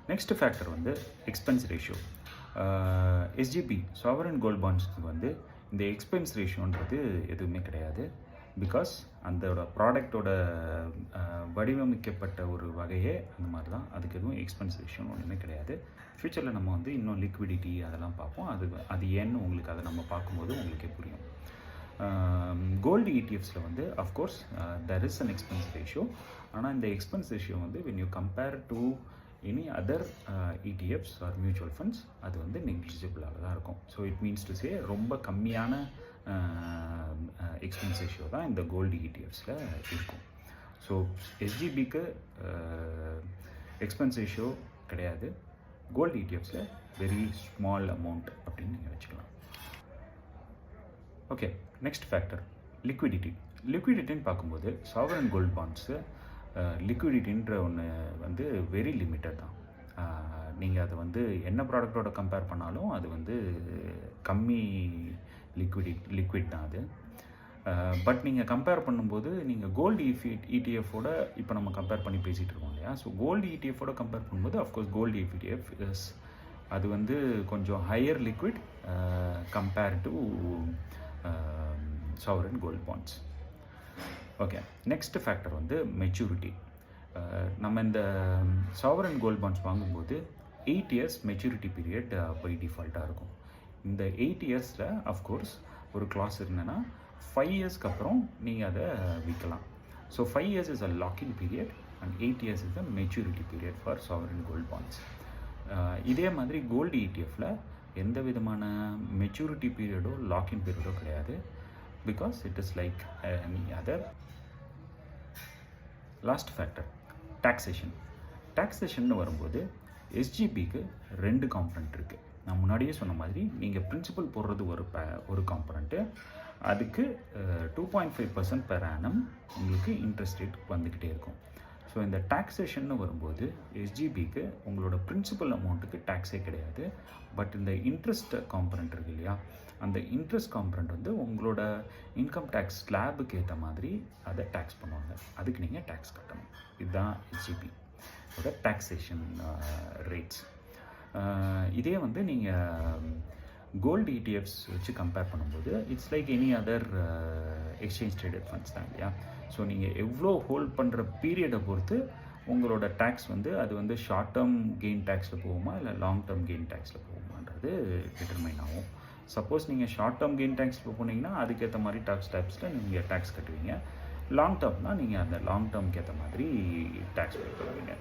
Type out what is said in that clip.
Next factor வந்து expense ratio. SGB sovereign gold பாண்ட்ஸ்க்கு வந்து இந்த எக்ஸ்பென்ஸ் ரேஷியோன்றது எதுவுமே கிடையாது. பிகாஸ் அதோட ப்ராடக்டோட வடிவமைக்கப்பட்ட ஒரு வகையே அந்த மாதிரி தான். அதுக்கு எதுவும் எக்ஸ்பென்ஸ் ரேஷியோன்னு ஒன்றுமே கிடையாது. ஃப்யூச்சரில் நம்ம வந்து இன்னும் லிக்விடிட்டி அதெல்லாம் பார்ப்போம். அது ஏன்னு உங்களுக்கு அதை நம்ம பார்க்கும்போது உங்களுக்கே புரியும். கோல்டு இடிஎஃப்ஸில் வந்து of course there is an expense ratio. ஆனால் இந்த எக்ஸ்பென்ஸ் ரேஷியோ வந்து when you compare to any other ETFs or mutual funds அது வந்து நெக்லிஜிபிளாக தான் இருக்கும். So it means to say ரொம்ப கம்மியான எக்ஸ்பென்ஸ் ரேஷியோ தான் இந்த கோல்டு இடிஎஃப்ஸில் இருக்கும். ஸோ எஸ்ஜிபிக்கு எக்ஸ்பென்ஸ் ரேஷியோ கிடையாது. கோல்டு இடிஎஃப்ஸில் வெரி ஸ்மால் அமௌண்ட் அப்படின்னு நீங்கள் வச்சுக்கலாம். Okay, next factor liquidity. லிக்விடிட்டின்னு பார்க்கும்போது சாவரன் கோல்ட் பாண்ட்ஸு லிக்விடிட்டின்ற ஒன்று வந்து வெரி லிமிட்டட் தான். நீங்கள் அதை வந்து என்ன ப்ராடக்டோட கம்பேர் பண்ணாலும் அது வந்து கம்மி லிக்விட் தான் அது. பட் நீங்கள் கம்பேர் பண்ணும்போது நீங்கள் கோல்டு இடிஎஃபோட இப்போ நம்ம கம்பேர் பண்ணி பேசிகிட்டு இருக்கோம் இல்லையா? ஸோ கோல்டு இடிஎஃபோட கம்பேர் பண்ணும்போது அஃப்கோர்ஸ் கோல்டு இடிஎஃப் அது வந்து கொஞ்சம் higher liquid compare to sovereign gold bonds. Okay, next factor வந்து மெச்சூரிட்டி. நம்ம இந்த சாவரன் கோல்ட் பாண்ட்ஸ் வாங்கும்போது 8 இயர்ஸ் மெச்சூரிட்டி பீரியட் பை டிஃபால்ட்டாக இருக்கும். இந்த 8 இயர்ஸில் அஃப்கோர்ஸ் ஒரு கிளாஸ் என்னென்னா 5 இயர்ஸ்க்கு அப்புறம் நீங்கள் அதை விற்கலாம். So 5 years is a locking period and 8 years is a maturity period for sovereign gold bonds. இதே மாதிரி கோல்டு இடிஎஃப்பில் எந்த விதமான மெச்சூரிட்டி பீரியடோ லாக்கிங் பீரியடோ கிடையாது. Because it is like any other. Last factor taxation. டாக்ஸேஷன்னு வரும்போது எஸ்ஜிபிக்கு 2 காம்பனண்ட் இருக்குது. நான் முன்னாடியே சொன்ன மாதிரி நீங்கள் பிரின்சிபல் போடுறது ஒரு காம்பனண்ட்டு, அதுக்கு 2.5% பெர் ஆனம் உங்களுக்கு இன்ட்ரெஸ்ட் ரேட் வந்துக்கிட்டே இருக்கும். ஸோ இந்த டாக்ஸேஷன்னு வரும்போது எஸ்ஜிபிக்கு உங்களோட பிரின்சிபல் அமௌண்ட்டுக்கு டேக்ஸே கிடையாது. பட் இந்த இன்ட்ரெஸ்ட் காம்பனண்ட் இருக்கு இல்லையா, அந்த இன்ட்ரெஸ்ட் காம்பனண்ட் வந்து உங்களோட இன்கம் டேக்ஸ் ஸ்லாபுக்கு ஏற்ற மாதிரி அதை டேக்ஸ் பண்ணுவாங்க. அதுக்கு நீங்கள் டேக்ஸ் கட்டணும். இதுதான் எஸ்ஜிபியோட டாக்ஸேஷன் ரேட்ஸ். இதே வந்து நீங்கள் கோல்டு இடிஎஃப்ஸ் வச்சு கம்பேர் பண்ணும்போது it's like any other exchange traded funds தான் இல்லையா? ஸோ நீங்கள் எவ்வளோ ஹோல்ட் பண்ணுற பீரியடை பொறுத்து உங்களோட டேக்ஸ் வந்து அது வந்து ஷார்ட் டேர்ம் கெயின் டேக்ஸில் போகுமா இல்லை லாங் டேர்ம் கெயின் டேக்ஸில் போகுமான்றது டிட்டர்மைன் ஆகும். சப்போஸ் நீங்கள் ஷார்ட் டேர்ம் கெயின் டேக்ஸில் போனீங்கன்னா அதுக்கேற்ற மாதிரி டாக்ஸ் டைப்ஸில் நீங்கள் டேக்ஸ் கட்டுவீங்க. லாங் டேர்ம்னால் நீங்கள் அந்த லாங் டேர்ம்க்கு ஏற்ற மாதிரி டேக்ஸ் பே பண்ணுவீங்க.